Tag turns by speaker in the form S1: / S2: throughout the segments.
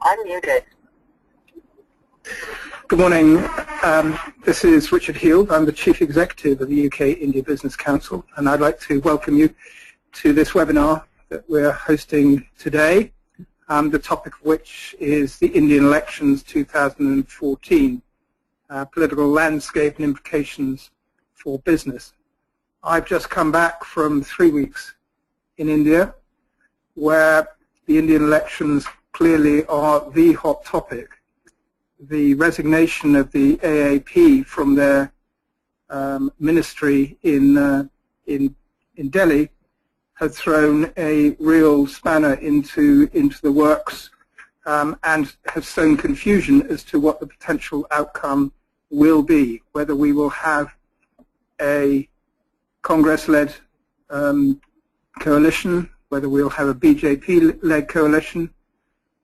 S1: Unmuted.
S2: Good morning. This is Richard Heald. I'm the Chief Executive of the UK India Business Council, and I'd like to welcome you to this webinar that we're hosting today, the topic of which is the Indian elections 2014, political landscape and implications for business. I've just come back from 3 weeks in India, where the Indian elections clearly are the hot topic. The resignation of the AAP from their ministry in Delhi has thrown a real spanner into the works and has sown confusion as to what the potential outcome will be, whether we will have a Congress-led coalition, whether we'll have a BJP-led coalition,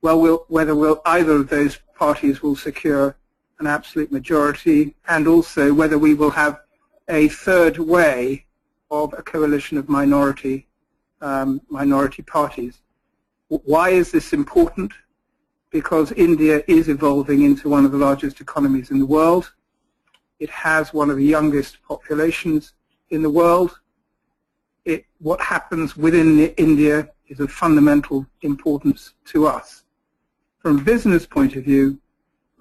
S2: whether either of those parties will secure an absolute majority, and also whether we will have a third way of a coalition of minority parties. Why is this important? Because India is evolving into one of the largest economies in the world. It has one of the youngest populations in the world. What happens within India is of fundamental importance to us. From a business point of view,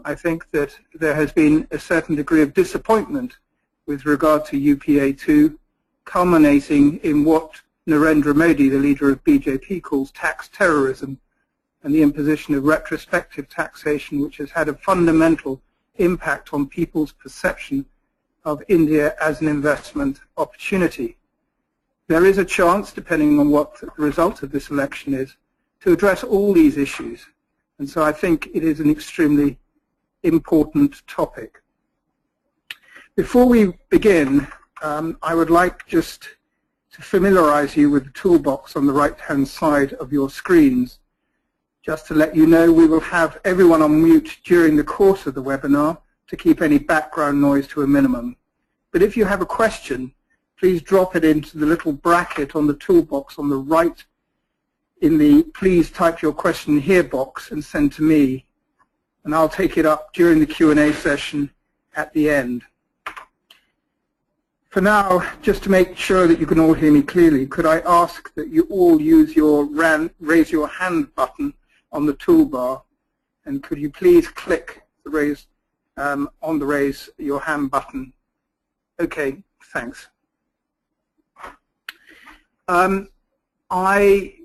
S2: I think that there has been a certain degree of disappointment with regard to UPA2, culminating in what Narendra Modi, the leader of BJP, calls tax terrorism, and the imposition of retrospective taxation, which has had a fundamental impact on people's perception of India as an investment opportunity. There is a chance, depending on what the result of this election is, to address all these issues. And so I think it is an extremely important topic. Before we begin, I would like just to familiarize you with the toolbox on the right-hand side of your screens. Just to let you know, we will have everyone on mute during the course of the webinar to keep any background noise to a minimum. But if you have a question, please drop it into the little bracket on the toolbox on the right in the please type your question here box and send to me, and I'll take it up during the Q&A session at the end. For now, just to make sure that you can all hear me clearly, could I ask that you all use your raise your hand button on the toolbar, and could you please click the raise your hand button? Okay, thanks. I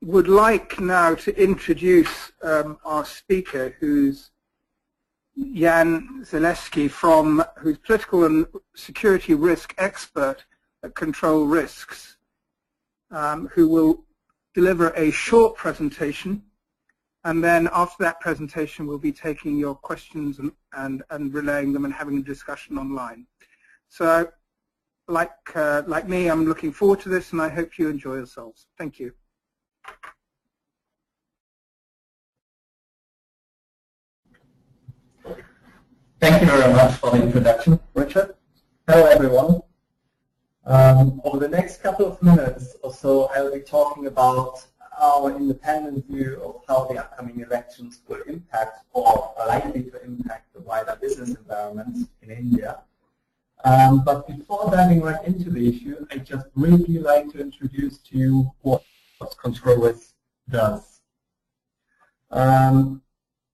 S2: would like now to introduce our speaker, who's Jan Zaleski, who's political and security risk expert at Control Risks, who will deliver a short presentation, and then after that presentation we'll be taking your questions and relaying them and having a discussion online. So like me, I'm looking forward to this, and I hope you enjoy yourselves. Thank you.
S3: Thank you very much for the introduction, Richard. Hello, everyone. Over the next couple of minutes or so, I'll be talking about our independent view of how the upcoming elections will impact or are likely to impact the wider business environment in India. But before diving right into the issue, I'd just really like to introduce to you what Control Risk does.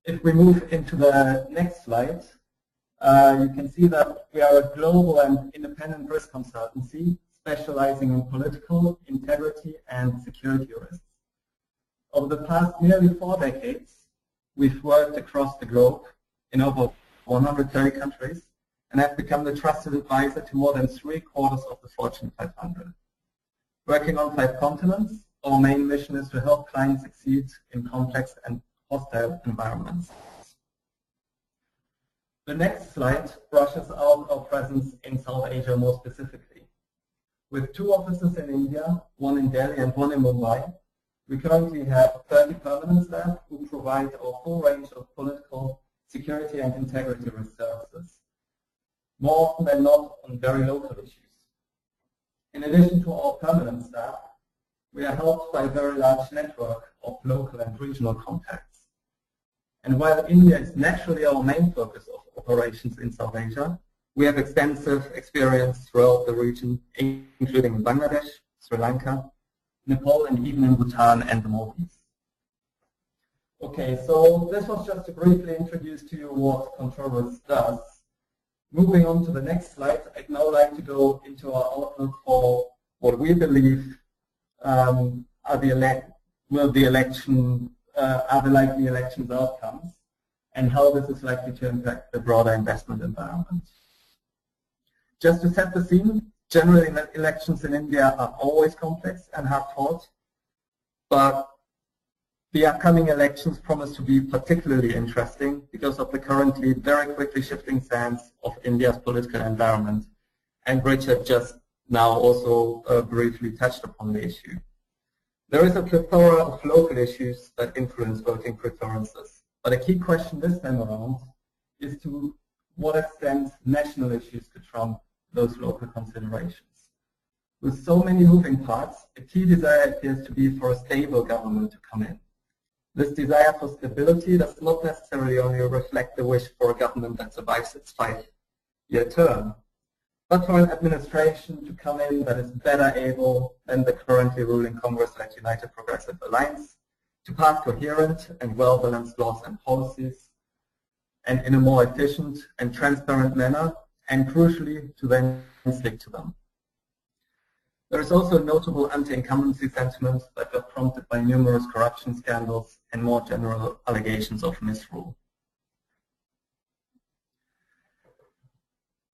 S3: If we move into the next slide, you can see that we are a global and independent risk consultancy specializing in political, integrity, and security risks. Over the past nearly 4 decades, we've worked across the globe in over 130 countries and have become the trusted advisor to more than 3/4 of the Fortune 500. Working on 5 continents, our main mission is to help clients succeed in complex and hostile environments. The next slide brushes out our presence in South Asia more specifically. With 2 offices in India, one in Delhi and one in Mumbai, we currently have 30 permanent staff who provide our full range of political, security and integrity risk services, more often than not on very local issues. In addition to our permanent staff, we are helped by a very large network of local and regional contacts. And while India is naturally our main focus of operations in South Asia, we have extensive experience throughout the region, including in Bangladesh, Sri Lanka, Nepal, and even in Bhutan and the Maldives. Okay, so this was just to briefly introduce to you what ControlRisk does. Moving on to the next slide, I'd now like to go into our outlook for what we believe are the likely elections outcomes and how this is likely to impact the broader investment environment. Just to set the scene, generally elections in India are always complex and hard fought, but the upcoming elections promise to be particularly interesting because of the currently very quickly shifting sands of India's political environment, and Richard just now also briefly touched upon the issue. There is a plethora of local issues that influence voting preferences, but a key question this time around is to what extent national issues could trump those local considerations. With so many moving parts, a key desire appears to be for a stable government to come in. This desire for stability does not necessarily only reflect the wish for a government that survives its 5-year term, but for an administration to come in that is better able than the currently ruling Congress-led United Progressive Alliance to pass coherent and well-balanced laws and policies, and in a more efficient and transparent manner, and crucially, to then stick to them. There is also a notable anti-incumbency sentiment that was prompted by numerous corruption scandals and more general allegations of misrule.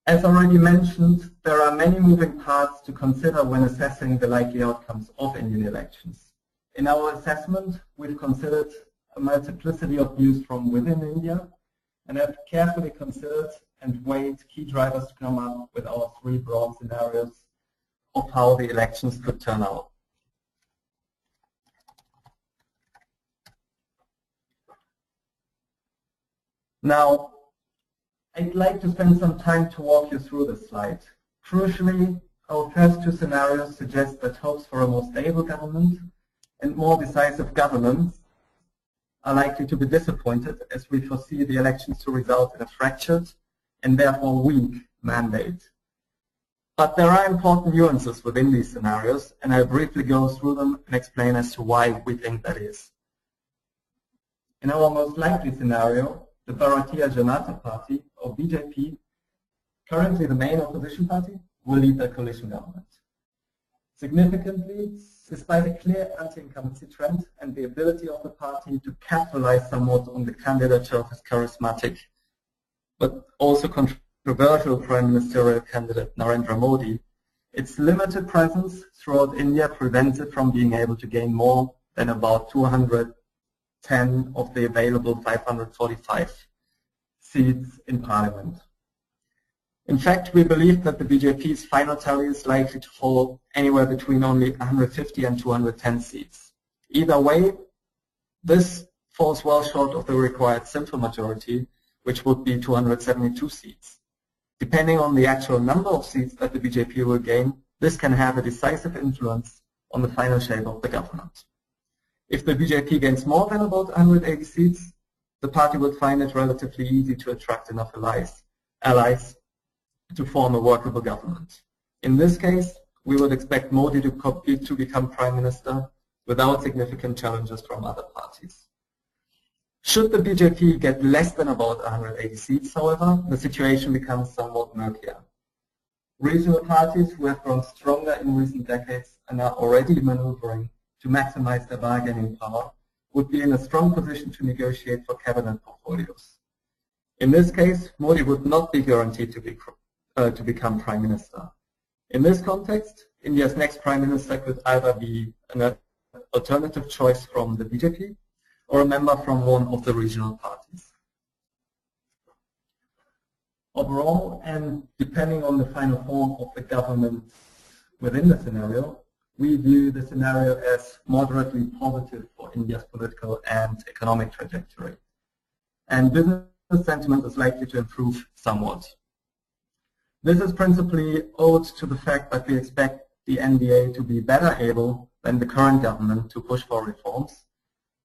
S3: As already mentioned, there are many moving parts to consider when assessing the likely outcomes of Indian elections. In our assessment, we've considered a multiplicity of views from within India and have carefully considered and weighed key drivers to come up with our 3 broad scenarios of how the elections could turn out. Now, I'd like to spend some time to walk you through this slide. Crucially, our first 2 scenarios suggest that hopes for a more stable government and more decisive governance are likely to be disappointed, as we foresee the elections to result in a fractured and therefore weak mandate. But there are important nuances within these scenarios, and I'll briefly go through them and explain as to why we think that is. In our most likely scenario, the Bharatiya Janata Party, or BJP, currently the main opposition party, will lead the coalition government. Significantly, despite a clear anti-incumbency trend and the ability of the party to capitalize somewhat on the candidature of its charismatic but also controversial Prime Ministerial candidate Narendra Modi, its limited presence throughout India prevents it from being able to gain more than about 210 of the available 545 seats in Parliament. In fact, we believe that the BJP's final tally is likely to fall anywhere between only 150 and 210 seats. Either way, this falls well short of the required simple majority, which would be 272 seats. Depending on the actual number of seats that the BJP will gain, this can have a decisive influence on the final shape of the government. If the BJP gains more than about 180 seats, the party would find it relatively easy to attract enough allies to form a workable government. In this case, we would expect Modi to become Prime Minister without significant challenges from other parties. Should the BJP get less than about 180 seats, however, the situation becomes somewhat murkier. Regional parties who have grown stronger in recent decades and are already maneuvering to maximize their bargaining power would be in a strong position to negotiate for cabinet portfolios. In this case, Modi would not be guaranteed to become Prime Minister. In this context, India's next Prime Minister could either be an alternative choice from the BJP or a member from one of the regional parties. Overall, and depending on the final form of the government within the scenario, we view the scenario as moderately positive for India's political and economic trajectory. And business sentiment is likely to improve somewhat. This is principally owed to the fact that we expect the NDA to be better able than the current government to push for reforms.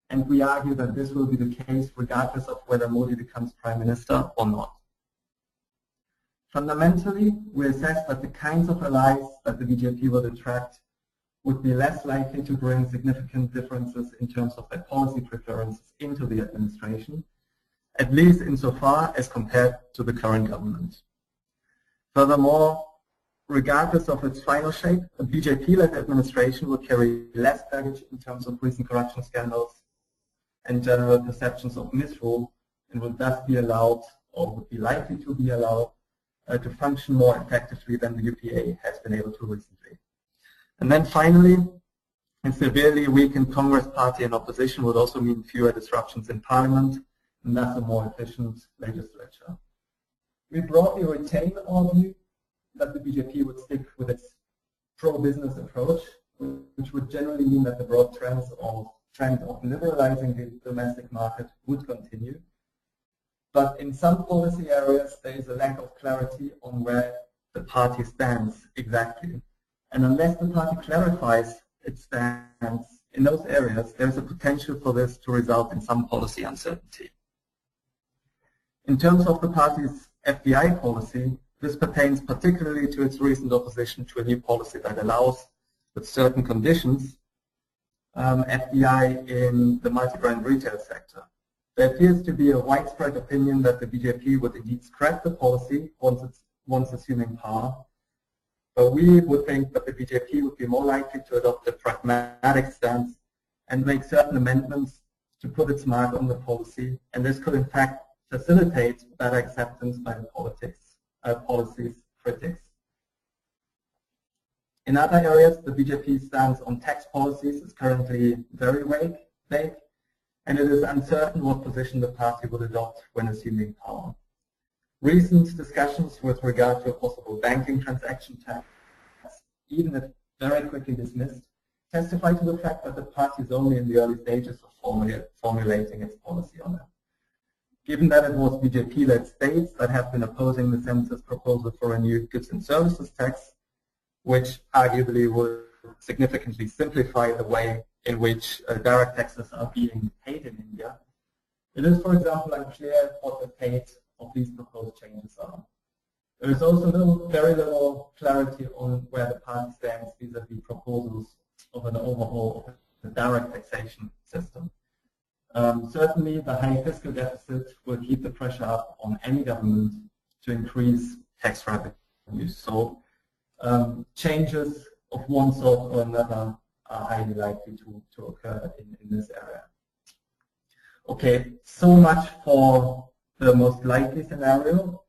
S3: And we argue that this will be the case regardless of whether Modi becomes Prime Minister or not. Fundamentally, we assess that the kinds of allies that the BJP would attract would be less likely to bring significant differences in terms of their policy preferences into the administration, at least insofar as compared to the current government. Furthermore, regardless of its final shape, a BJP-led administration will carry less baggage in terms of recent corruption scandals and general perceptions of misrule, and will thus be allowed, or would be likely to be allowed, to function more effectively than the UPA has been able to recently. And then finally, a severely weakened Congress party and opposition would also mean fewer disruptions in Parliament, and thus a more efficient legislature. We broadly retain our view that the BJP would stick with its pro-business approach, which would generally mean that the broad trend of liberalizing the domestic market would continue. But in some policy areas, there is a lack of clarity on where the party stands exactly. And unless the party clarifies its stance in those areas, there is a potential for this to result in some policy uncertainty. In terms of the party's FDI policy, this pertains particularly to its recent opposition to a new policy that allows, with certain conditions, FDI in the multi-brand retail sector. There appears to be a widespread opinion that the BJP would indeed scrap the policy once assuming power, but we would think that the BJP would be more likely to adopt a pragmatic stance and make certain amendments to put its mark on the policy, and this could in fact facilitate better acceptance by the policy's critics. In other areas, the BJP stance on tax policies is currently very vague, and it is uncertain what position the party would adopt when assuming power. Recent discussions with regard to a possible banking transaction tax, even if very quickly dismissed, testify to the fact that the party is only in the early stages of formulating its policy on it. Given that it was BJP-led states that have been opposing the Centre's proposal for a new goods and services tax, which arguably would significantly simplify the way in which direct taxes are being paid in India, it is, for example, unclear what the fate of these proposed changes are. There is also very little clarity on where the party stands vis-à-vis proposals of an overhaul of the direct taxation system. Certainly, the high fiscal deficit will keep the pressure up on any government to increase tax revenues. So, changes of one sort or another are highly likely to occur in this area. Okay, so much for the most likely scenario.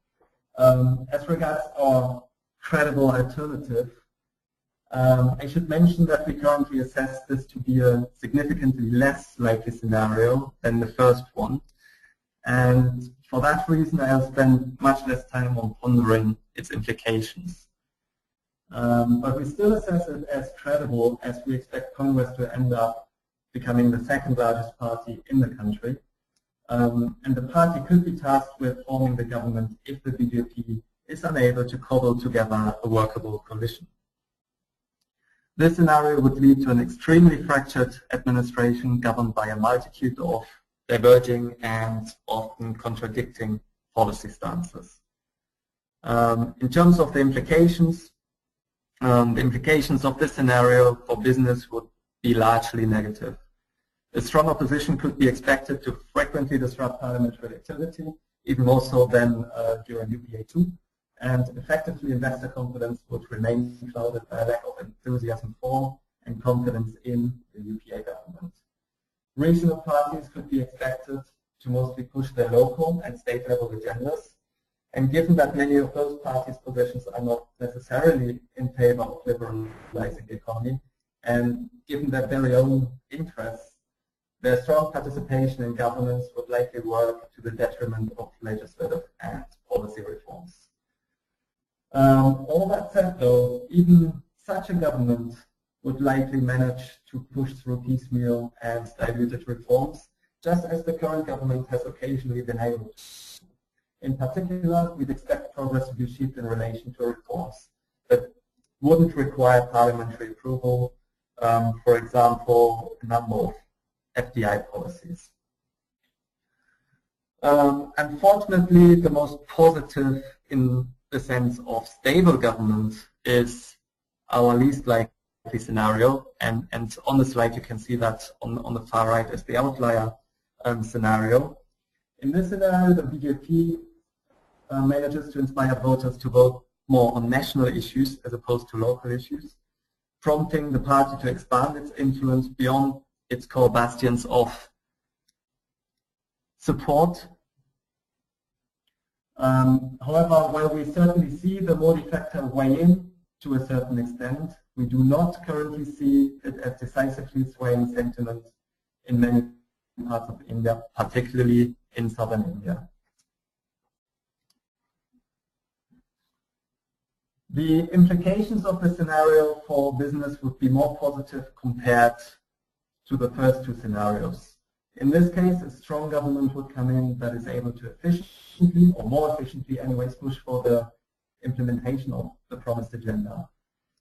S3: As regards our credible alternative, I should mention that we currently assess this to be a significantly less likely scenario than the first one. And for that reason, I'll spend much less time on pondering its implications. But we still assess it as credible, as we expect Congress to end up becoming the second largest party in the country. And the party could be tasked with forming the government if the BJP is unable to cobble together a workable coalition. This scenario would lead to an extremely fractured administration governed by a multitude of diverging and often contradicting policy stances. In terms of the implications of this scenario for business would be largely negative. A strong opposition could be expected to frequently disrupt parliamentary activity, even more so than during UPA 2, and effectively investor confidence would remain clouded by a lack of enthusiasm for and confidence in the UPA government. Regional parties could be expected to mostly push their local and state level agendas, and given that many of those parties' positions are not necessarily in favor of liberalizing the economy, and given their very own interests, their strong participation in governance would likely work to the detriment of legislative and policy reforms. All that said, though, even such a government would likely manage to push through piecemeal and diluted reforms, just as the current government has occasionally been able to. In particular, we'd expect progress to be achieved in relation to reforms that wouldn't require parliamentary approval, for example, a number of FDI policies. Unfortunately, the most positive in the sense of stable government is our least likely scenario, and on the slide you can see that on the far right is the outlier scenario. In this scenario, the BJP manages to inspire voters to vote more on national issues as opposed to local issues, prompting the party to expand its influence beyond its core bastions of support. However, while we certainly see the Modi factor weigh in to a certain extent, we do not currently see it as decisively swaying sentiment in many parts of India, particularly in southern India. The implications of the scenario for business would be more positive compared to the first two scenarios. In this case, a strong government would come in that is able to efficiently, or more efficiently anyways, push for the implementation of the promised agenda.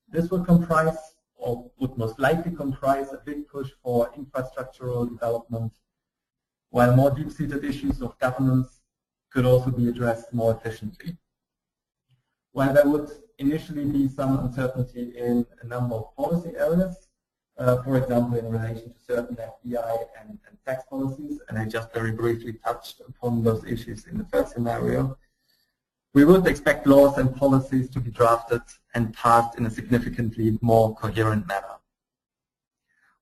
S3: This would comprise, or would most likely comprise, a big push for infrastructural development, while more deep-seated issues of governance could also be addressed more efficiently. While there would initially be some uncertainty in a number of policy areas, for example, in relation to certain FDI and tax policies, and I just very briefly touched upon those issues in the first scenario, we would expect laws and policies to be drafted and passed in a significantly more coherent manner.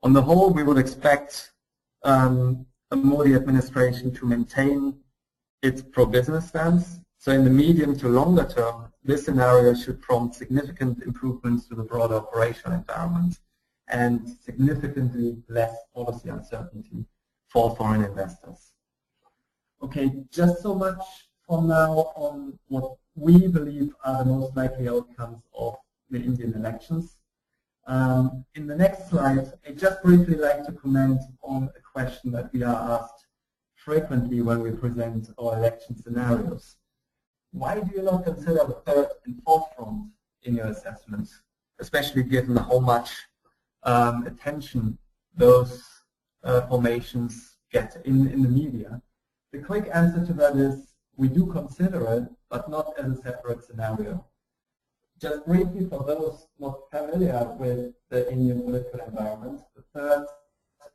S3: On the whole, we would expect a Modi administration to maintain its pro-business stance. So in the medium to longer term, this scenario should prompt significant improvements to the broader operational environment and significantly less policy uncertainty for foreign investors. Okay, just so much for now on what we believe are the most likely outcomes of the Indian elections. In the next slide, I'd just briefly like to comment on a question that we are asked frequently when we present our election scenarios. Why do you not consider the third and fourth front in your assessments, especially given how much attention those formations get in the media? The quick answer to that is we do consider it, but not as a separate scenario. Just briefly, for those not familiar with the Indian political environment, the third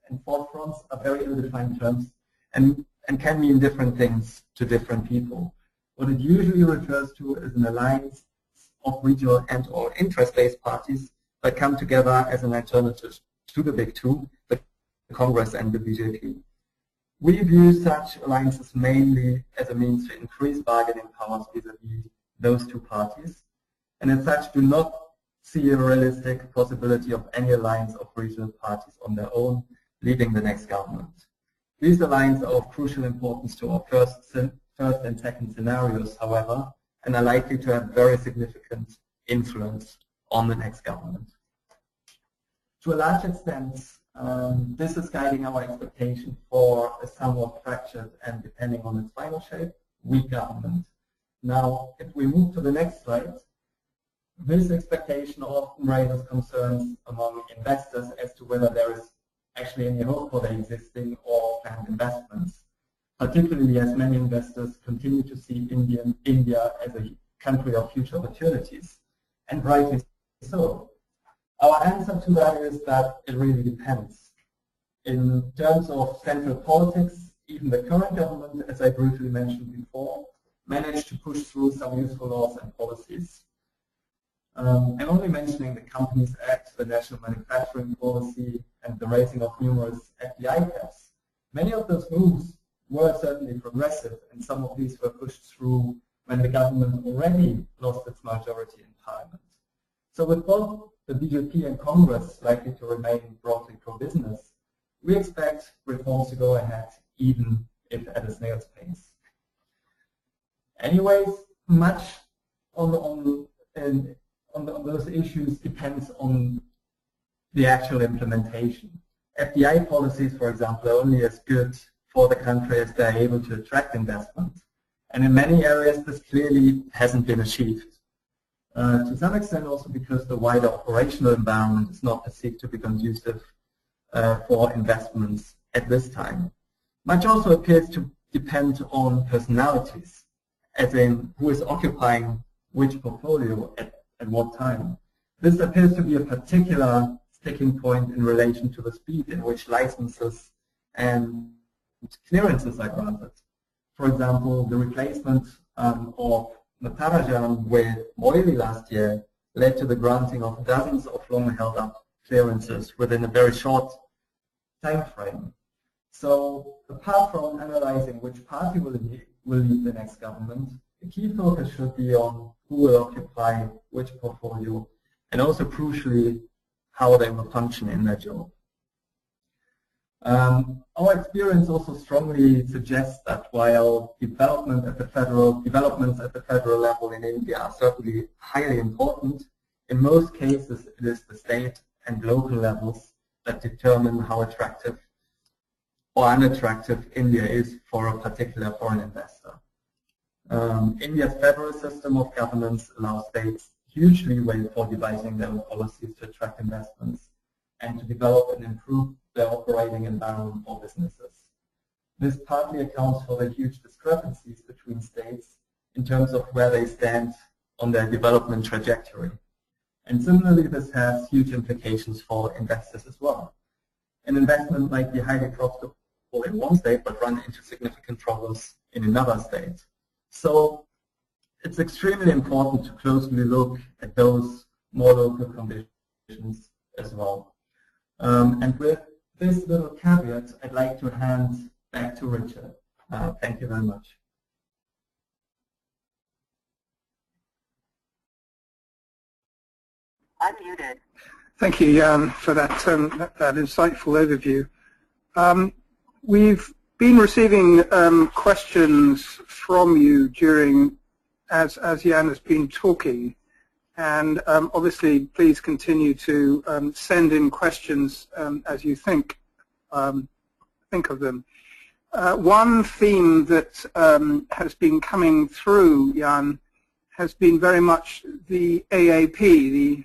S3: and fourth fronts are very ill-defined terms and can mean different things to different people. What it usually refers to is an alliance of regional and or interest-based parties that come together as an alternative to the big two, the Congress and the BJP. We view such alliances mainly as a means to increase bargaining powers vis-à-vis those two parties, and as such do not see a realistic possibility of any alliance of regional parties on their own leading the next government. These alliances are of crucial importance to our first and second scenarios, however, and are likely to have very significant influence on the next government. To a large extent, this is guiding our expectation for a somewhat fractured and, depending on its final shape, weak government. Now, if we move to the next slide, this expectation often raises concerns among investors as to whether there is actually any hope for the existing or planned investments, particularly as many investors continue to see India as a country of future opportunities, and rightly so. Our answer to that is that it really depends. In terms of central politics, even the current government, as I briefly mentioned before, managed to push through some useful laws and policies. I'm only mentioning the Companies Act, the National Manufacturing Policy, and the raising of numerous FDI caps. Many of those moves were certainly progressive, and some of these were pushed through when the government already lost its majority in parliament. So with both the BJP and Congress likely to remain broadly pro-business, we expect reforms to go ahead, even if at a snail's pace. Anyways, much on those issues depends on the actual implementation. FDI policies, for example, are only as good for the country as they're able to attract investment. And in many areas, this clearly hasn't been achieved. To some extent also because the wider operational environment is not perceived to be conducive for investments at this time. Much also appears to depend on personalities, as in who is occupying which portfolio at what time. This appears to be a particular sticking point in relation to the speed in which licenses and clearances are granted. For example, the replacement of Natarajan with Moili last year led to the granting of dozens of long held up clearances within a very short time frame. So apart from analyzing which party will lead the next government, the key focus should be on who will occupy which portfolio, and also crucially how they will function in their job. Our experience also strongly suggests that while developments at the federal level in India are certainly highly important, in most cases it is the state and local levels that determine how attractive or unattractive India is for a particular foreign investor. India's federal system of governance allows states huge leeway for devising their own policies to attract investments and to develop and improve their operating environment for businesses. This partly accounts for the huge discrepancies between states in terms of where they stand on their development trajectory. And similarly, this has huge implications for investors as well. An investment might be highly profitable in one state but run into significant problems in another state. So it's extremely important to closely look at those more local conditions as well. And with this little caveat, I'd like to hand back to Richard. Thank you very much.
S1: Unmuted.
S2: Thank you, Jan, for that insightful overview. We've been receiving questions from you during, as Jan has been talking, and obviously please continue to send in questions as you think of them. One theme that has been coming through, Jan, has been very much the AAP, the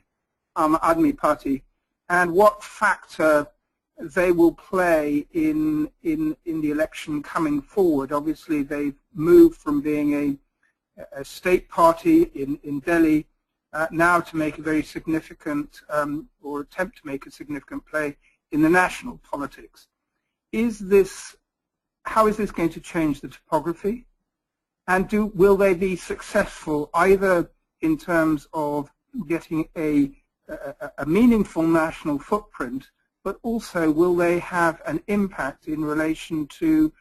S2: Aam Aadmi Party, and what factor they will play in the election coming forward. Obviously, they've moved from being a state party in Delhi now to make a very significant or attempt to make a significant play in the national politics. How is this going to change the topography? And will they be successful either in terms of getting a meaningful national footprint, but also will they have an impact in relation to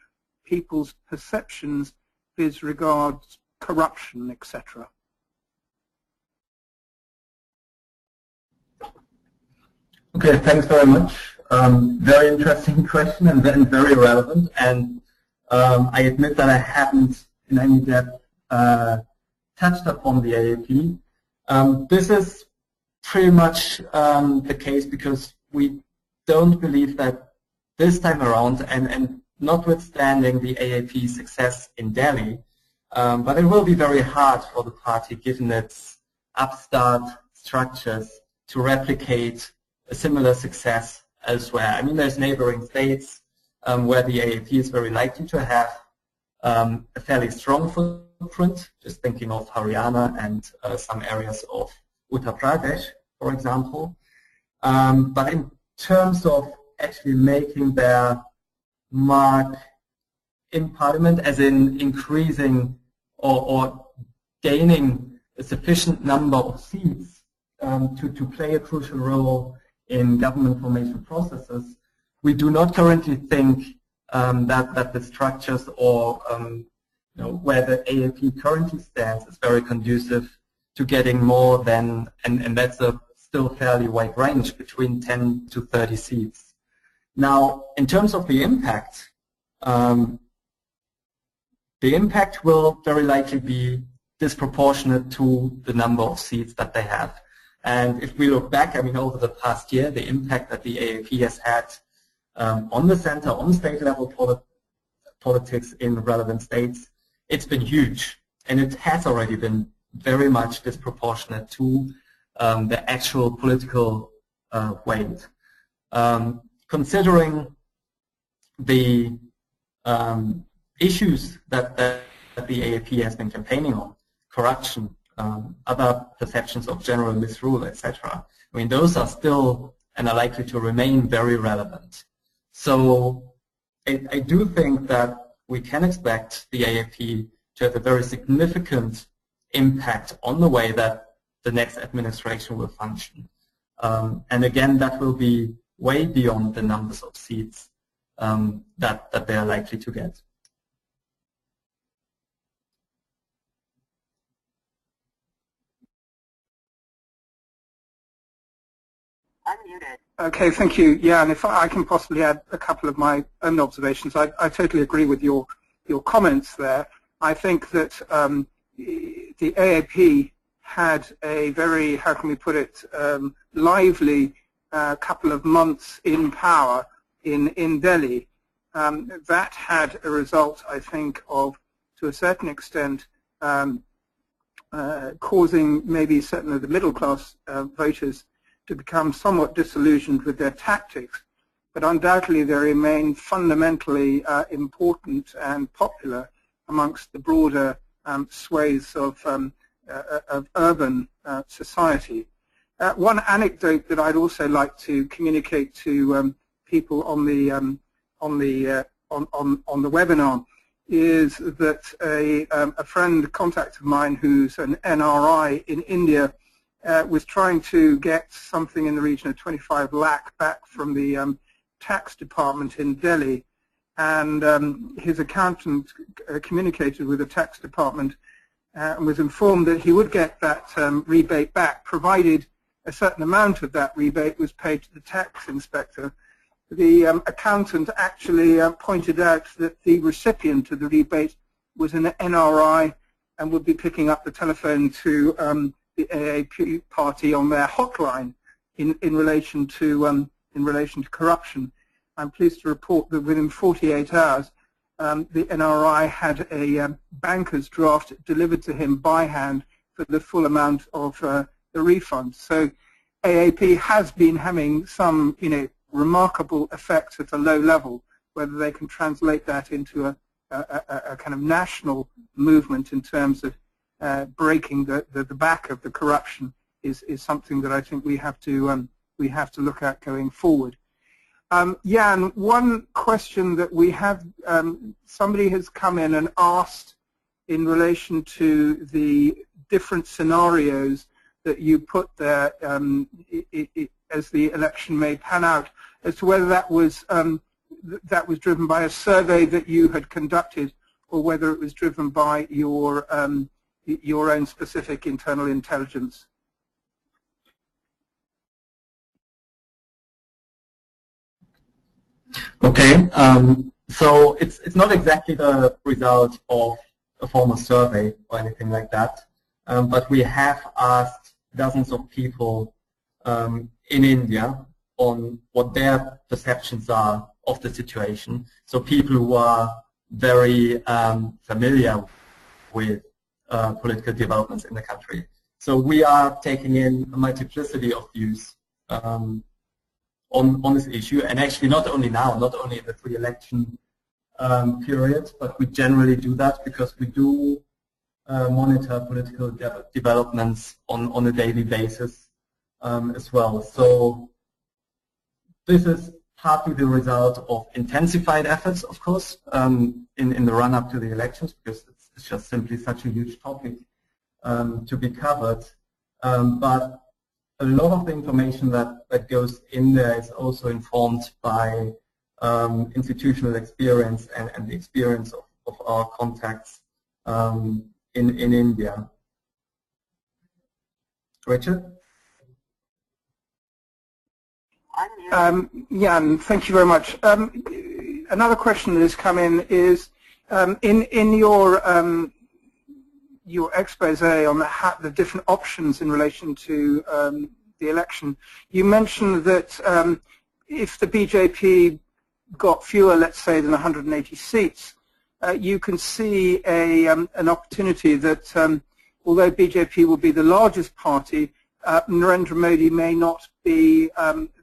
S2: people's perceptions with regards corruption, etc.?
S3: Okay, thanks very much. Very interesting question and then very relevant. And I admit that I haven't in any depth touched upon the AAP. This is pretty much the case because we don't believe that this time around, and notwithstanding the AAP success in Delhi, but it will be very hard for the party, given its upstart structures, to replicate a similar success elsewhere. I mean, there's neighboring states where the AAP is very likely to have a fairly strong footprint, just thinking of Haryana and some areas of Uttar Pradesh, for example. But in terms of actually making their mark in Parliament, as in increasing or gaining a sufficient number of seats to play a crucial role in government formation processes, we do not currently think that the structures or where the AAP currently stands is very conducive to getting more than, and that's a still fairly wide range, between 10 to 30 seats. Now, in terms of the impact will very likely be disproportionate to the number of seats that they have. And if we look back, I mean, over the past year, the impact that the AAP has had on the center, on state level politics in relevant states, it's been huge. And it has already been very much disproportionate to the actual political weight. Considering the issues that the AAP has been campaigning on, corruption, other perceptions of general misrule, etc. I mean, those are still and are likely to remain very relevant. So I do think that we can expect the AAP to have a very significant impact on the way that the next administration will function. And again, that will be way beyond the numbers of seats that they are likely to get.
S2: Unmuted. Okay, thank you. Yeah, and if I can possibly add a couple of my own observations, I totally agree with your comments there. I think that the AAP had a very, how can we put it, lively couple of months in power in Delhi. That had a result, I think, of, to a certain extent, causing maybe certain of the middle class voters to become somewhat disillusioned with their tactics, but undoubtedly they remain fundamentally important and popular amongst the broader swathes of urban society. One anecdote that I'd also like to communicate to people on the webinar is that a friend contact of mine who's an NRI in India was trying to get something in the region of 25 lakh back from the tax department in Delhi, and his accountant communicated with the tax department and was informed that he would get that rebate back, provided a certain amount of that rebate was paid to the tax inspector. The accountant actually pointed out that the recipient of the rebate was an NRI and would be picking up the telephone to the AAP party on their hotline in relation to corruption. I'm pleased to report that within 48 hours, the NRI had a banker's draft delivered to him by hand for the full amount of the refund. So AAP has been having some, remarkable effects at a low level. Whether they can translate that into a kind of national movement in terms of breaking the back of the corruption is something that I think we have to look at going forward. Jan, one question that we have, somebody has come in and asked in relation to the different scenarios that you put there as the election may pan out, as to whether that was driven by a survey that you had conducted or whether it was driven by your own specific internal intelligence.
S3: Okay, so it's not exactly the result of a formal survey or anything like that, but we have asked dozens of people in India on what their perceptions are of the situation. So people who are very familiar with political developments in the country. So we are taking in a multiplicity of views on this issue, and actually not only now, not only in the pre-election period, but we generally do that because we do monitor political developments on a daily basis as well. So this is partly the result of intensified efforts, of course, in the run-up to the elections, because it's just simply such a huge topic to be covered. But a lot of the information that goes in there is also informed by institutional experience and the experience of our contacts in India. Richard?
S2: Jan, thank you very much. Another question that has come in is in your expose on the different options in relation to the election. You mentioned that if the BJP got fewer, let's say, than 180 seats, you can see an opportunity that although BJP will be the largest party, Narendra Modi may not be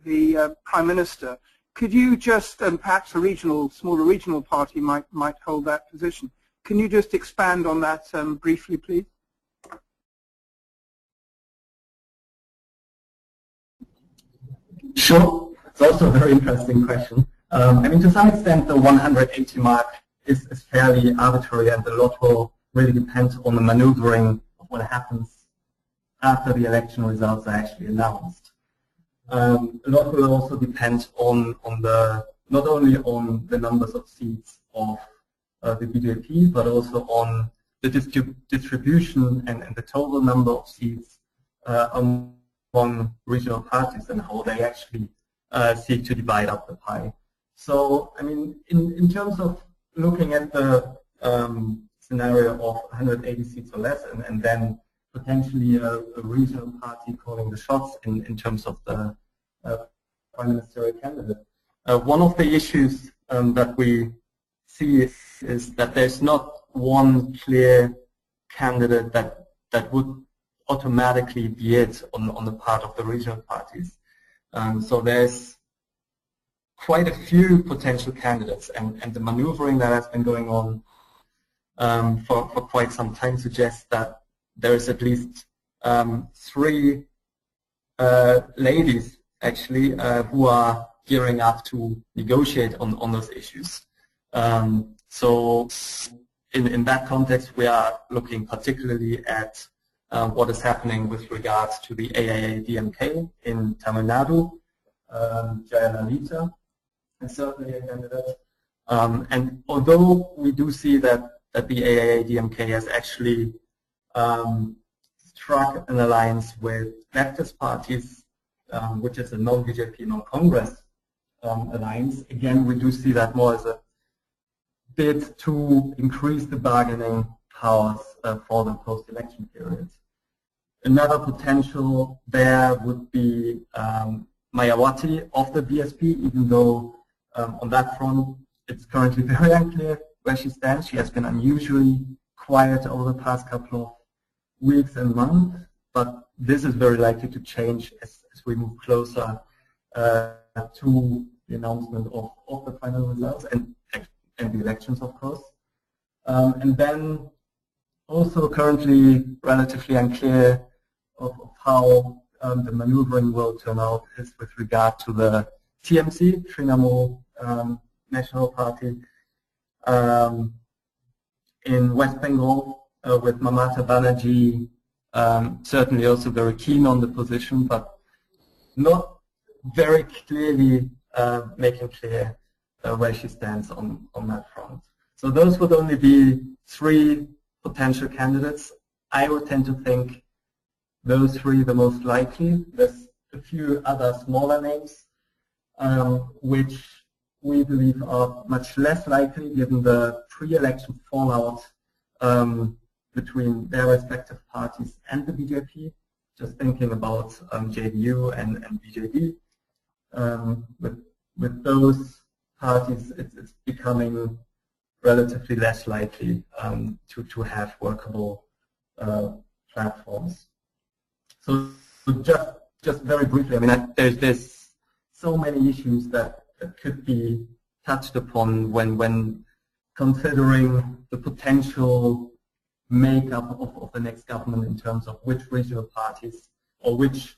S2: the Prime Minister. Could you just, and perhaps a smaller regional party might hold that position. Can you just expand on that briefly, please?
S3: Sure. It's also a very interesting question. I mean, to some extent, the 180 mark is fairly arbitrary, and a lot will really depend on the maneuvering of what happens after the election results are actually announced. A lot will also depend on not only on the numbers of seats of the BJP, but also on the distribution and the total number of seats among regional parties and how they actually seek to divide up the pie. So, I mean, in terms of looking at the scenario of 180 seats or less, and then potentially a regional party calling the shots in terms of the prime ministerial candidate. One of the issues that we see is that there's not one clear candidate that would automatically be it on the part of the regional parties. So there's quite a few potential candidates, and the maneuvering that has been going on for quite some time suggests that there is at least 3 ladies actually who are gearing up to negotiate on those issues. So in that context, we are looking particularly at what is happening with regards to the AAA-DMK in Tamil Nadu, Jayalalitha, and certainly a candidate. And although we do see that the AAA-DMK has actually struck an alliance with leftist parties, which is a non-BJP, non-Congress alliance, again, we do see that more as a bid to increase the bargaining powers for the post-election period. Another potential there would be Mayawati of the BSP, even though on that front it's currently very unclear where she stands. She has been unusually quiet over the past couple of weeks and months, but this is very likely to change as we move closer to the announcement of the final results and the elections, of course. And then also currently relatively unclear of how the maneuvering will turn out is with regard to the TMC, Trinamool National Party, in West Bengal with Mamata Banerjee, certainly also very keen on the position, but not very clearly making clear where she stands on that front. So those would only be 3 potential candidates. I would tend to think those 3 the most likely. There's a few other smaller names which we believe are much less likely given the pre-election fallout between their respective parties and the BJP. Just thinking about JDU and BJD. With those parties, it's becoming relatively less likely to have workable platforms. So just very briefly, I mean, there's so many issues that could be touched upon when considering the potential makeup of the next government in terms of which regional parties or which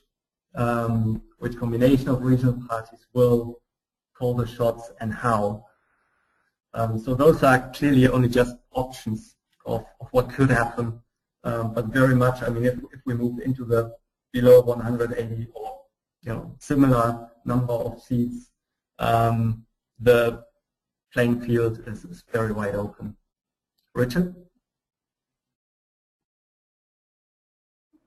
S3: combination of regional parties will call the shots and how. So those are clearly only just options of what could happen, but very much, I mean, if we move into the below 180 or similar number of seats, the playing field is very wide open. Richard?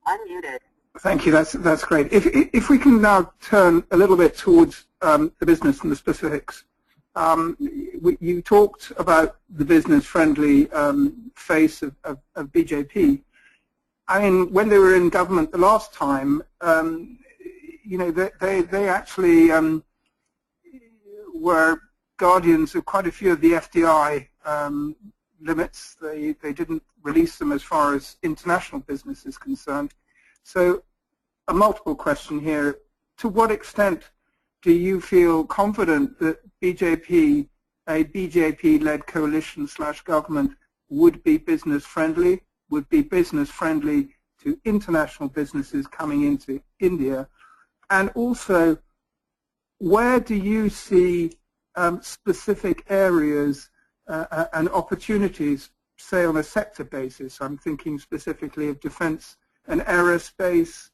S1: Unmuted.
S2: Thank you. That's great. If we can now turn a little bit towards the business and the specifics. You talked about the business-friendly face of BJP. I mean, when they were in government the last time, they actually were guardians of quite a few of the FDI limits. They didn't release them as far as international business is concerned. So a multiple question here. To what extent do you feel confident that BJP, a BJP-led coalition / government, would be business friendly to international businesses coming into India? And also, where do you see specific areas and opportunities, say on a sector basis? I'm thinking specifically of defense and aerospace,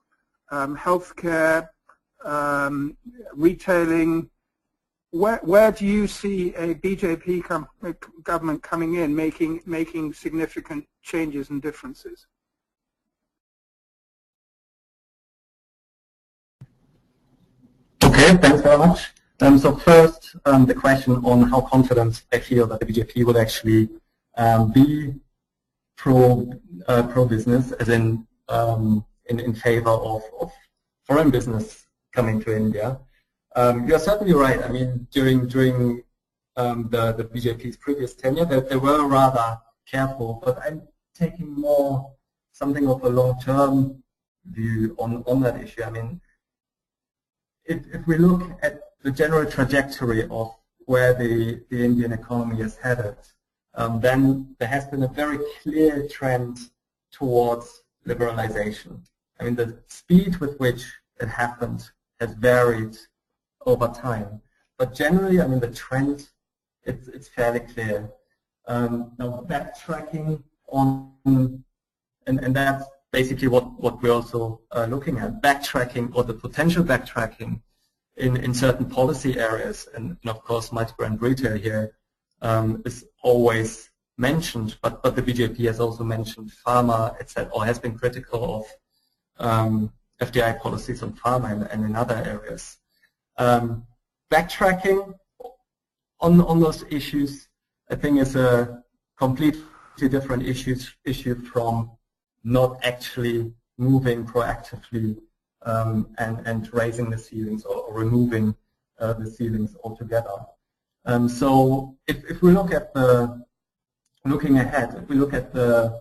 S2: healthcare, retailing. Where do you see a BJP government coming in, making significant changes and differences?
S3: Okay, thanks very much. So first, the question on how confident I feel that the BJP will actually be pro-business, as in favor of foreign business coming to India. You're certainly right. I mean, during the BJP's previous tenure, they were rather careful, but I'm taking more something of a long-term view on that issue. I mean, if we look at the general trajectory of where the Indian economy is headed, then there has been a very clear trend towards liberalization. I mean, the speed with which it happened has varied over time, but generally, I mean, the trend, it's fairly clear. Now, backtracking on, and that's basically what we're also looking at, backtracking or the potential backtracking in certain policy areas, and of course multi-brand retail here is always mentioned, but the BJP has also mentioned pharma, etc., or has been critical of FDI policies on pharma and in other areas. Backtracking on those issues, I think, is a completely different issue from not actually moving proactively and raising the ceilings or removing the ceilings altogether. So if we look at looking ahead, if we look at the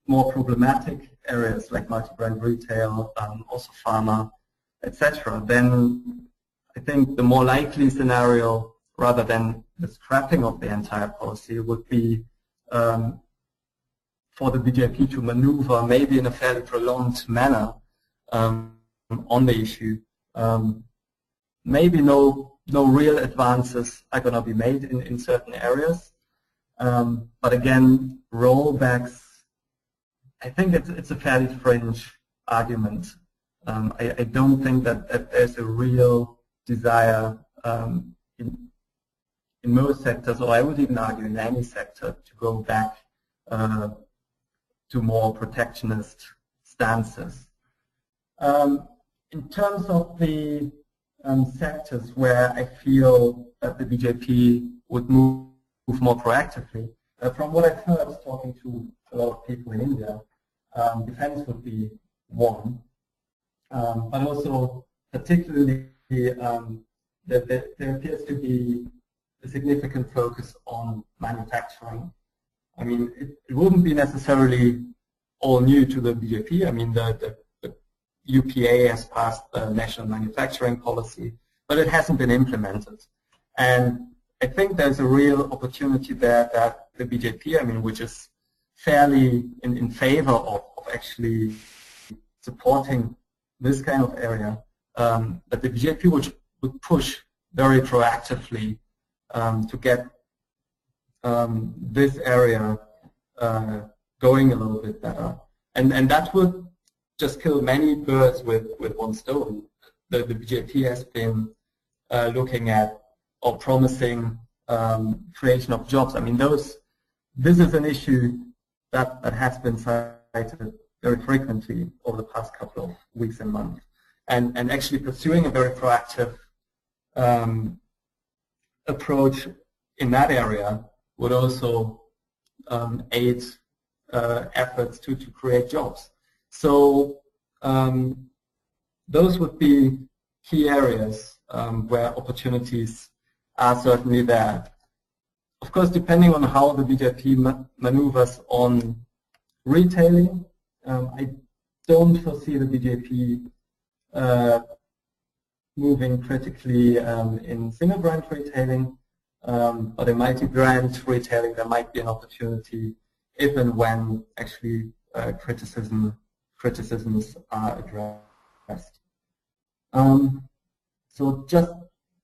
S3: more problematic areas like multi-brand retail, also pharma, etc., then I think the more likely scenario, rather than the scrapping of the entire policy, would be for the BJP to maneuver, maybe in a fairly prolonged manner, on the issue. Maybe no real advances are going to be made in certain areas, but again, rollbacks, I think it's a fairly fringe argument. I don't think that there's a real desire in most sectors, or I would even argue in any sector, to go back to more protectionist stances. In terms of the sectors where I feel that the BJP would move more proactively, from what I've heard talking to a lot of people in India, defense would be one, but also particularly there appears to be a significant focus on manufacturing. I mean, it wouldn't be necessarily all new to the BJP. I mean, the UPA has passed the National Manufacturing Policy, but it hasn't been implemented. And I think there's a real opportunity there that the BJP, I mean, which is fairly in favor of actually supporting this kind of area, that the BJP would push very proactively to get this area going a little bit better. And that would just kill many birds with one stone. The BJP has been looking at or promising creation of jobs. I mean, this is an issue that has been cited very frequently over the past couple of weeks and months. And actually pursuing a very proactive approach in that area would also aid efforts to create jobs. So those would be key areas where opportunities are certainly there. of course, depending on how the BJP maneuvers on retailing, I don't foresee the BJP moving critically in single brand retailing, but in multi-brand retailing there might be an opportunity if and when actually criticisms are addressed. So just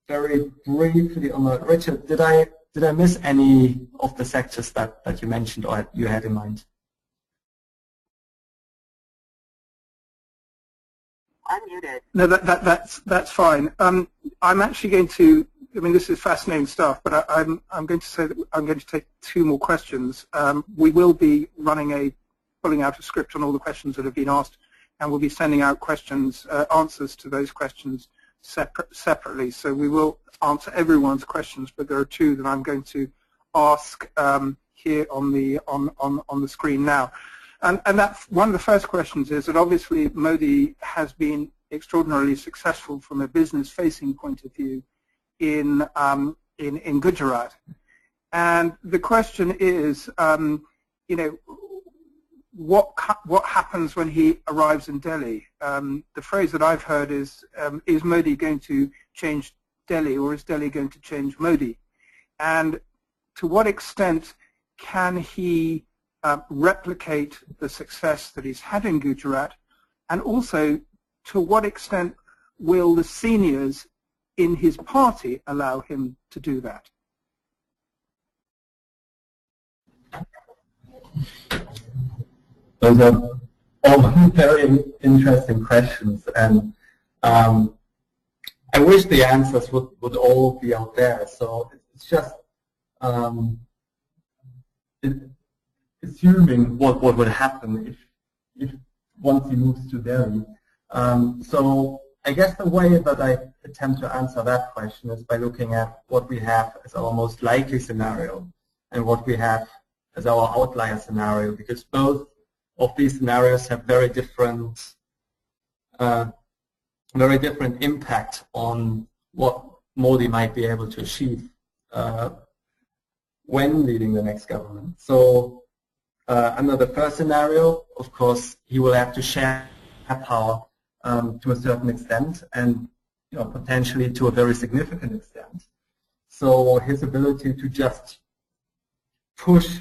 S3: very briefly on Richard, did I miss any of the sectors that you mentioned or you had in mind?
S1: Unmuted.
S2: No, that's fine. I'm actually going to. I mean, this is fascinating stuff, but I'm going to say that I'm going to take two more questions. We will be pulling out a script on all the questions that have been asked, and we'll be sending out answers to those questions separately. So we will answer everyone's questions, but there are two that I'm going to ask here on the screen now. And that's one of the first questions is that obviously Modi has been extraordinarily successful from a business-facing point of view in Gujarat. And the question is, you know, what happens when he arrives in Delhi? The phrase that I've heard is Modi going to change Delhi, or is Delhi going to change Modi? And to what extent can he replicate the success that he's had in Gujarat, and also to what extent will the seniors in his party allow him to do that?
S3: Those are all very interesting questions, and I wish the answers would all be out there. So it's just assuming what would happen if once he moves to Delhi. So I guess the way that I attempt to answer that question is by looking at what we have as our most likely scenario and what we have as our outlier scenario, because both of these scenarios have very different impact on what Modi might be able to achieve when leading the next government. So under the first scenario, of course, he will have to share power to a certain extent, and potentially to a very significant extent. So his ability to just push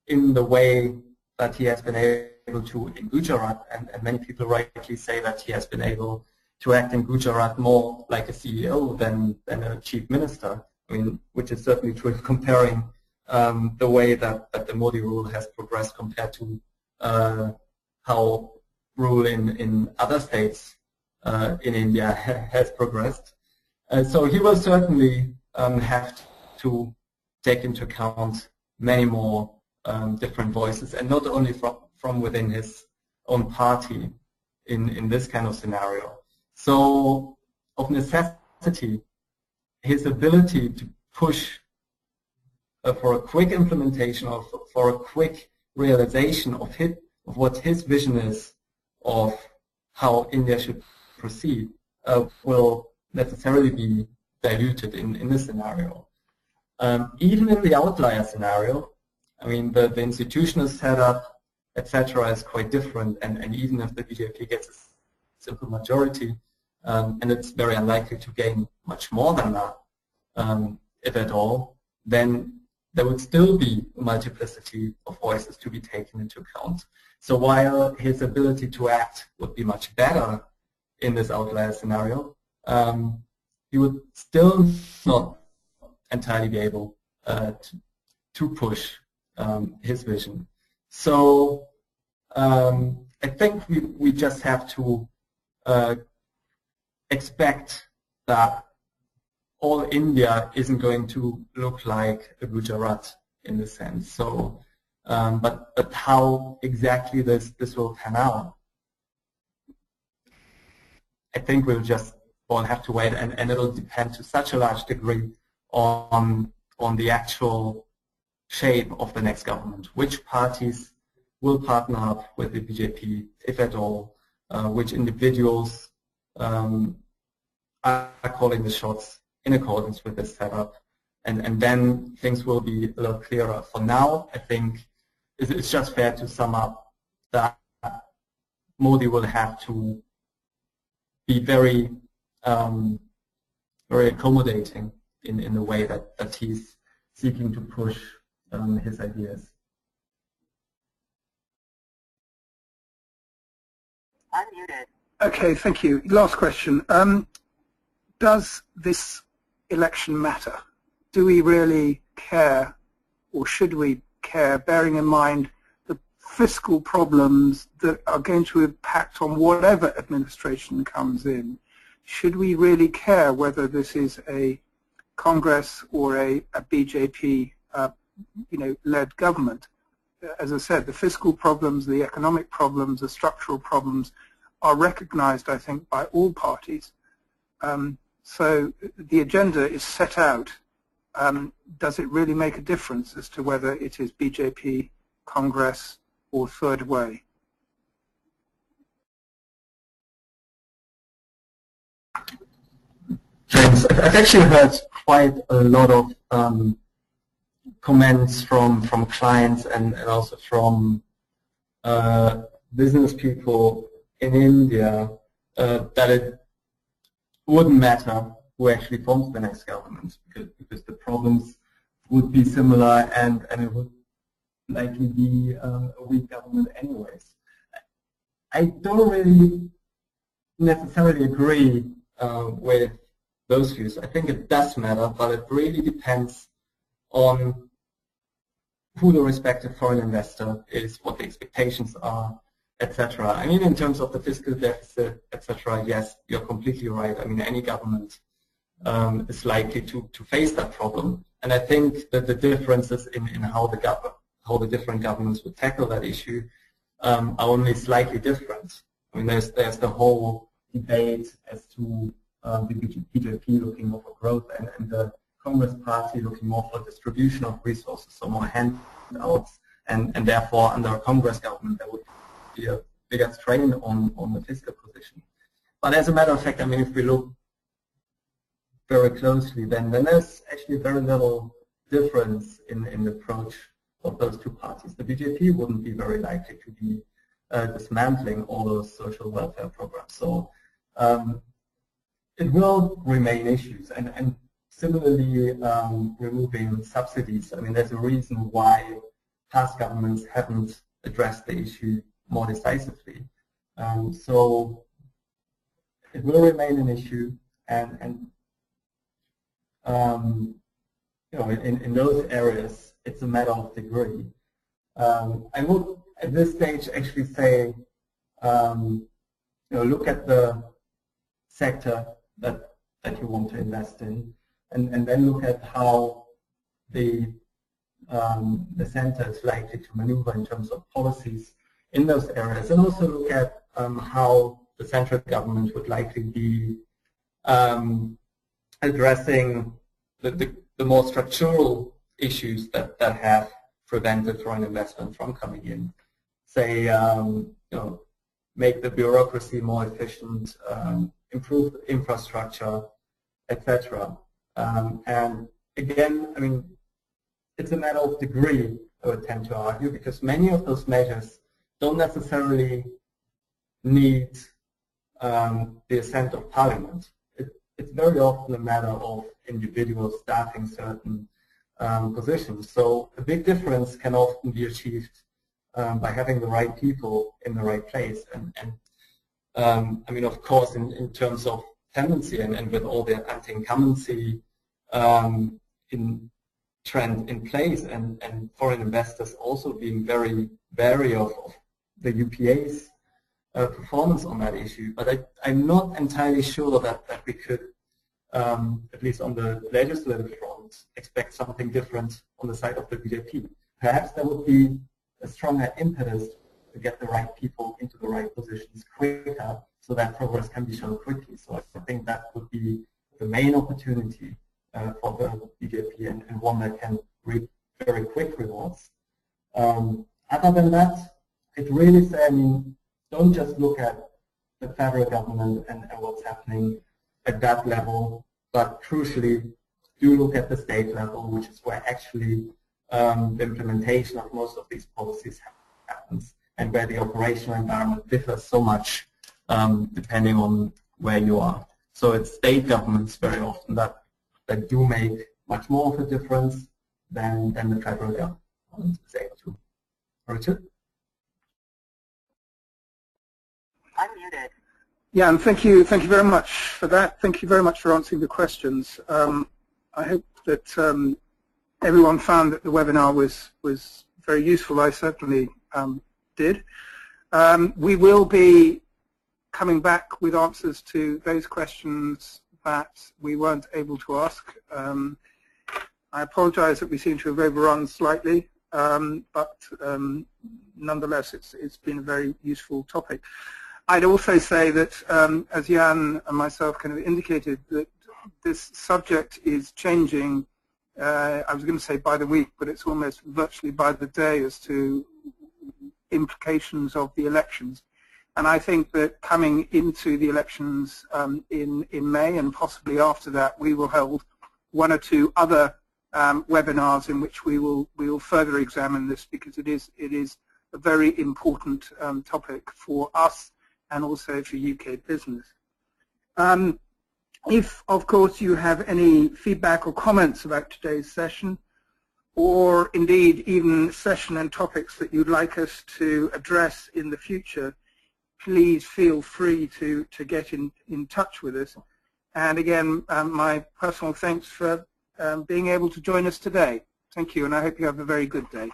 S3: in the way that he has been able to in Gujarat, and many people rightly say that he has been able to act in Gujarat more like a CEO than a chief minister. I mean, which is certainly true if comparing the way that the Modi rule has progressed compared to how rule in other states in India has progressed. So he will certainly have to take into account many more different voices, and not only from within his own party in this kind of scenario. So of necessity, his ability to push for a quick implementation or for a quick realization of what his vision is of how India should proceed will necessarily be diluted in this scenario. Even in the outlier scenario, I mean, the institutional setup, etc., is quite different, and even if the BJP gets a simple majority, and it's very unlikely to gain much more than that, if at all, then there would still be a multiplicity of voices to be taken into account. So while his ability to act would be much better in this outlier scenario, he would still not entirely be able to push his vision. So I think we just have to expect that all India isn't going to look like a Gujarat in this sense. So, but how exactly this will pan out, I think we'll just all have to wait, and it'll depend to such a large degree on the actual shape of the next government. Which parties will partner up with the BJP, if at all? Which individuals are calling the shots in accordance with this setup? and then things will be a lot clearer. For now, I think it's just fair to sum up that Modi will have to be very very accommodating in the way that he's seeking to push his ideas.
S1: Unmuted.
S2: Okay, thank you. Last question. Does this election matter? Do we really care, or should we care, bearing in mind the fiscal problems that are going to impact on whatever administration comes in? Should we really care whether this is a Congress or a BJP led government? As I said, the fiscal problems, the economic problems, the structural problems are recognized, I think, by all parties. So the agenda is set out. Does it really make a difference as to whether it is BJP, Congress, or third way?
S3: James, I've actually heard quite a lot of comments from clients and also from business people in India that it wouldn't matter who actually forms the next government, because the problems would be similar and it would likely be a weak government anyways. I don't really necessarily agree with those views. I think it does matter, but it really depends on who the respective foreign investor is, what the expectations are, etc. I mean, in terms of the fiscal deficit, etc., yes, you're completely right. I mean, any government is likely to face that problem. And I think that the differences in how the different governments would tackle that issue are only slightly different. I mean, there's the whole debate as to the BJP looking more for growth and the Congress Party looking more for distribution of resources, so more handouts, and therefore under a Congress government there would be a bigger strain on the fiscal position. But as a matter of fact, I mean, if we look very closely, then there's actually very little difference in the approach of those two parties. The BJP wouldn't be very likely to be dismantling all those social welfare programs. So it will remain issues, and similarly removing subsidies. I mean, there's a reason why past governments haven't addressed the issue more decisively. So it will remain an issue, and you know, in those areas, it's a matter of degree. I would, at this stage, actually say, you know, look at the sector that you want to invest in, and then look at how the center is likely to maneuver in terms of policies in those areas, and also look at how the central government would likely be addressing the more structural issues that have prevented foreign investment from coming in. Say, you know, make the bureaucracy more efficient, improve the infrastructure, etc. And again, I mean, it's a matter of degree, I would tend to argue, because many of those measures don't necessarily need the assent of Parliament. It's very often a matter of individuals staffing certain positions. So a big difference can often be achieved by having the right people in the right place. And I mean, of course, in terms of tendency and with all the anti-incumbency trend in place, and foreign investors also being very wary of the UPA's performance on that issue. But I'm not entirely sure that we could, at least on the legislative front, expect something different on the side of the BJP. Perhaps there would be a stronger impetus to get the right people into the right positions quicker, so that progress can be shown quickly. So I think that would be the main opportunity for the BJP, and one that can reap very quick rewards. Other than that, it really says, I mean, don't just look at the federal government and what's happening at that level, but crucially do look at the state level, which is where actually the implementation of most of these policies happens, and where the operational environment differs so much depending on where you are. So it's state governments very often that do make much more of a difference than the federal government is able to. Richard?
S1: Unmuted.
S2: Yeah, and thank you very much for that. Thank you very much for answering the questions. I hope that everyone found that the webinar was very useful. I certainly did. We will be coming back with answers to those questions that we weren't able to ask. I apologize that we seem to have overrun slightly, but nonetheless it's been a very useful topic. I'd also say that, as Jan and myself kind of indicated, that this subject is changing, I was going to say by the week, but it's almost virtually by the day as to implications of the elections. And I think that coming into the elections in May and possibly after that, we will hold one or two other webinars in which we will further examine this, because it is a very important topic for us and also for UK business. If, of course, you have any feedback or comments about today's session, or indeed even session and topics that you'd like us to address in the future, please feel free to get in touch with us. And again, my personal thanks for being able to join us today. Thank you, and I hope you have a very good day.